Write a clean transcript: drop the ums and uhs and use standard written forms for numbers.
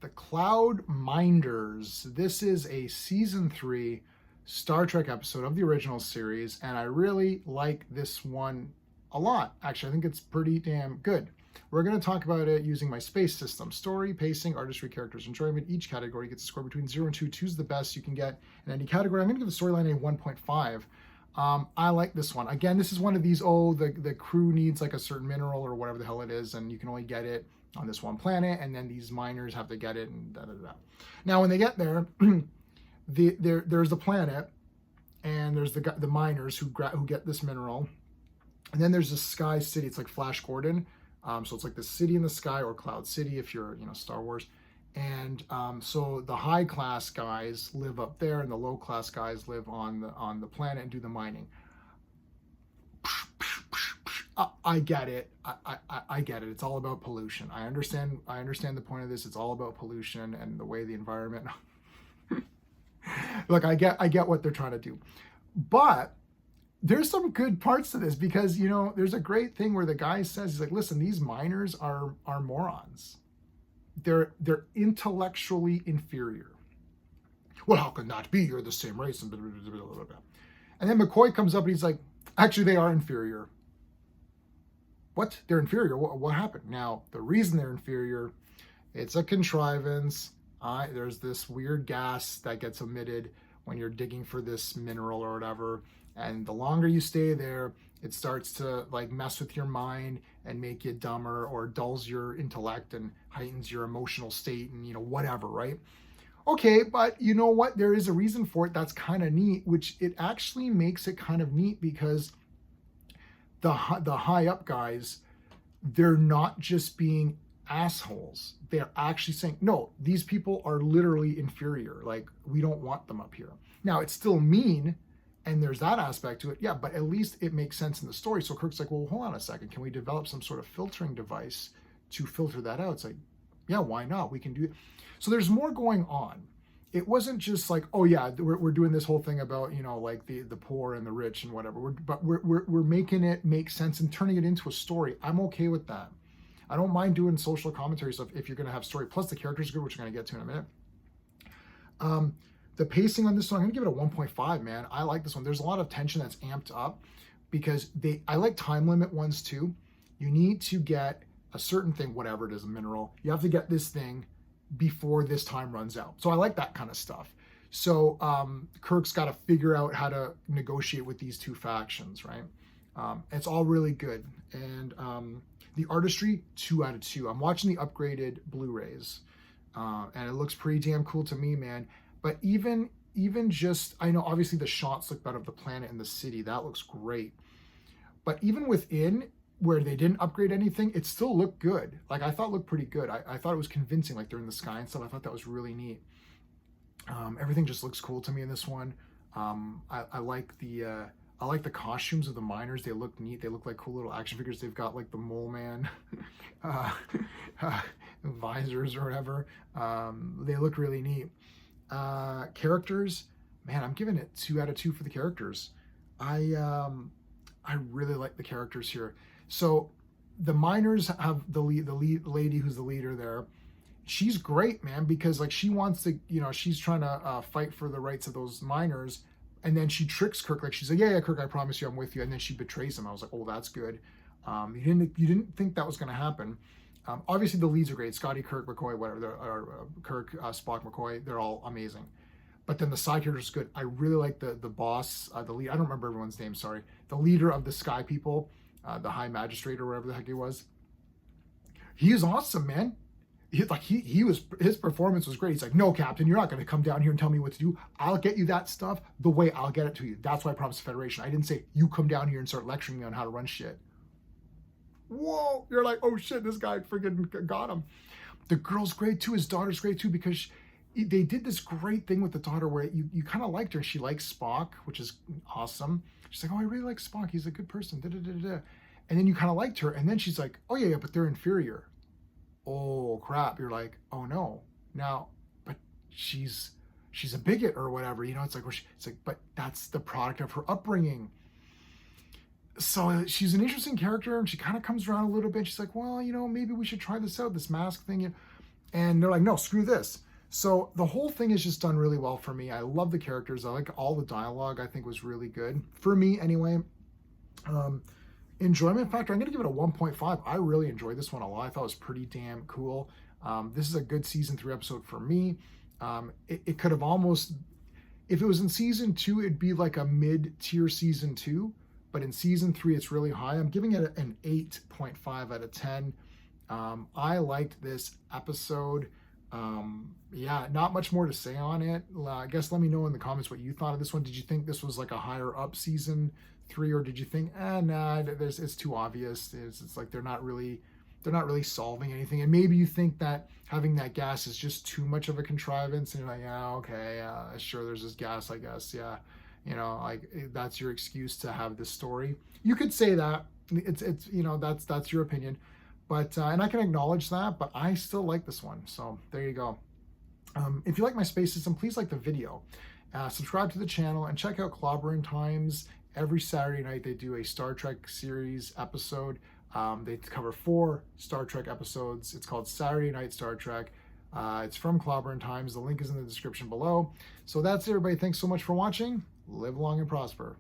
The Cloud Minders. This is a season 3 Star Trek episode of the original series, and I really like this one a lot. Actually, I think it's pretty damn good. We're going to talk about it using my space system. Story, pacing, artistry, characters, enjoyment. Each category gets a score between 0 and 2. 2 is the best you can get in any category. I'm going to give the storyline a 1.5. I like this one. Again, this is one of these, the crew needs like a certain mineral or whatever the hell it is, and you can only get it on this one planet, and then these miners have to get it, and da-da-da. Now, when they get there, there's the planet, and there's the miners who get this mineral, and then there's the Sky City. It's like Flash Gordon. So it's like the city in the sky, or Cloud City if you're, Star Wars. And so the high class guys live up there, and the low class guys live on the planet and do the mining. I get it. I get it. It's all about pollution. I understand the point of this. It's all about pollution and the way the environment. Look, I get what they're trying to do, but there's some good parts to this, because there's a great thing where the guy says, he's like, listen, these miners are morons. They're intellectually inferior. Well, how can that be? You're the same race. And then McCoy comes up and he's like, actually, they are inferior. What? They're inferior? What happened? Now, the reason they're inferior, it's a contrivance. There's this weird gas that gets emitted when you're digging for this mineral or whatever. And the longer you stay there, it starts to like mess with your mind and make you dumber, or dulls your intellect and heightens your emotional state and, whatever, right? Okay, but you know what? There is a reason for it that's kind of neat, which it actually makes it kind of neat, because the high up guys, they're not just being assholes. They're actually saying, no, these people are literally inferior. Like, we don't want them up here. Now, it's still mean, and there's that aspect to it. Yeah, but at least it makes sense in the story. So Kirk's like, well, hold on a second. Can we develop some sort of filtering device to filter that out? It's like, yeah, why not? We can do it. So there's more going on. It wasn't just like, oh yeah, we're doing this whole thing about, like the poor and the rich and whatever. We're making it make sense and turning it into a story. I'm okay with that. I don't mind doing social commentary stuff if you're going to have story. Plus the characters are good, which we're going to get to in a minute. The pacing on this one, I'm going to give it a 1.5, man. I like this one. There's a lot of tension that's amped up, because I like time limit ones too. You need to get a certain thing, whatever it is, a mineral. You have to get this thing before this time runs out. So I like that kind of stuff. So Kirk's got to figure out how to negotiate with these two factions, right? It's all really good. And the artistry, 2 out of 2. I'm watching the upgraded Blu-rays, and it looks pretty damn cool to me, man. But even just, I know obviously the shots look better of the planet and the city. That looks great. But even within, where they didn't upgrade anything, it still looked good. Like, I thought it looked pretty good. I thought it was convincing, like they're in the sky and stuff. I thought that was really neat. Everything just looks cool to me in this one. I like the costumes of the miners. They look neat. They look like cool little action figures. They've got like the mole man visors or whatever. They look really neat. Characters, man, I'm giving it 2 out of 2 for the characters. I really like the characters here. So the miners have the lead lady who's the leader there. She's great, man, because like she wants to, she's trying to fight for the rights of those miners, and then she tricks Kirk. Like, she's like, yeah, Kirk, I promise you I'm with you, and then she betrays him. I was like, oh, that's good. You didn't think that was going to happen. Obviously the leads are great. Scotty, Kirk, McCoy, whatever, Kirk, Spock, McCoy, they're all amazing. But then the side characters are good. I really like the boss, the lead. I don't remember everyone's name, sorry. The leader of the Sky People, the High Magistrate or whatever the heck he was. He is awesome, man. His performance was great. He's like, no, Captain, you're not going to come down here and tell me what to do. I'll get you that stuff the way I'll get it to you. That's why I promised the Federation. I didn't say, you come down here and start lecturing me on how to run shit. Whoa, you're like, oh shit, this guy friggin' got him. The girl's great too. His daughter's great too, because they did this great thing with the daughter where you kind of liked her. She likes Spock, which is awesome. She's like, oh, I really like Spock. He's a good person. Da, da, da, da. And then you kind of liked her. And then she's like, oh yeah, but they're inferior. Oh crap. You're like, oh no. Now, but she's a bigot or whatever. It's like, but that's the product of her upbringing. So she's an interesting character, and she kind of comes around a little bit. She's like, well, maybe we should try this out, this mask thing. And they're like, no, screw this. So the whole thing is just done really well for me. I love the characters. I like all the dialogue. I think was really good for me anyway. Um, enjoyment factor, I'm going to give it a 1.5. I really enjoyed this one a lot. I thought it was pretty damn cool. This is a good season 3 episode for me. It could have almost, if it was in season 2, it'd be like a mid-tier season 2. But in season 3, it's really high. I'm giving it an 8.5 out of 10. I liked this episode. Yeah, not much more to say on it. I guess let me know in the comments what you thought of this one. Did you think this was like a higher up season 3, or did you think, nah, it's too obvious. It's like they're not really solving anything. And maybe you think that having that gas is just too much of a contrivance, and you're like, yeah, okay, sure, there's this gas, I guess, yeah, like that's your excuse to have this story. You could say that. It's that's your opinion. But and I can acknowledge that, but I still like this one. So there you go. If you like my space system, please like the video, subscribe to the channel, and check out Clobberin Times. Every Saturday night they do a Star Trek series episode. They cover 4 Star Trek episodes. It's called Saturday Night Star Trek. It's from Clobberin Times. The link is in the description below. So that's it, everybody. Thanks so much for watching. Live long and prosper.